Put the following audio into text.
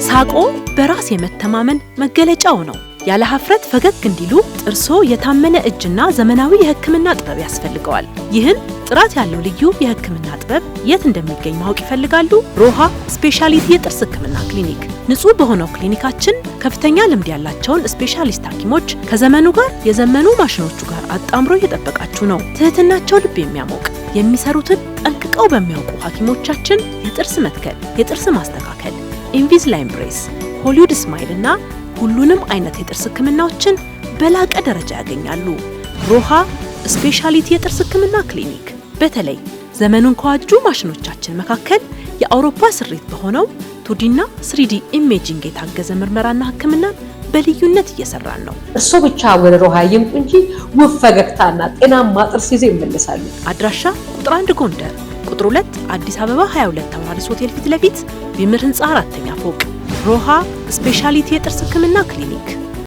ሳቆ በራስ የመተማመን መገለጫው ነው። ያለ ሀፍረት ፈገግ እንዲሉ ጥርሶ የታመነ እጅና ዘመናዊ የሕክምና ጥበብ ያስፈልገዋል። ይህን ጥራት ያለው ልዩ የሕክምና ጥበብ የት እንደሚገኝ ማወቅ ይፈልጋሉ? ሮሃ ስፔሻሊቲ የጥርስ ሕክምና ክሊኒክ። ንጹህ በሆነው ክሊኒካችን ከፍተኛ ልምድ ያላቸውን ስፔሻሊስት ሐኪሞች ከዘመኑ ጋር የዘመኑ ማሽኖቹ ጋር አጣምሮ እየጠበቃችሁ ነው። ትህትናቸው ልብ የሚያሞቅ የሚሰሩትን ጠንቅቀው በሚያውቁ ሐኪሞቻችን የጥርስ መትከል፣ የጥርስ ማስተካከል፣ ኢንቪዝላይን ብሬስ፣ ሆሊውድ ስማይል እና ሁሉንም አይነት የጥርስ ህክምናዎችን በላቀ ደረጃ ያገኛሉ። ሮሃ ስፔሻሊቲ የጥርስ ህክምና ክሊኒክ በተለይ ዘመኑን ከዋጁ ማሽኖቻችን መካከል የአውሮፓ ስሪት በሆነው 2D እና 3D ኢሜጂንግ የታገዘ ምርመራና ህክምናን በልዩነት እየሰራን ነው። እርሶ ብቻ ወደ ሮሃ ይምጡ እንጂ ውብ ፈገግታና ጤናማ ጥርስ ይዘው ይመለሳሉ። አድራሻ ቁጥር 1 ጎንደር፣ ቁጥር 2 አዲስ አበባ 22 ተወራሪስ ሆቴል ፊት ለፊት ቢምር ህንፃ 4ኛ ፎቅ። ሮሃ ስፔሻሊቲ የጥርስ ህክምና ክሊኒክ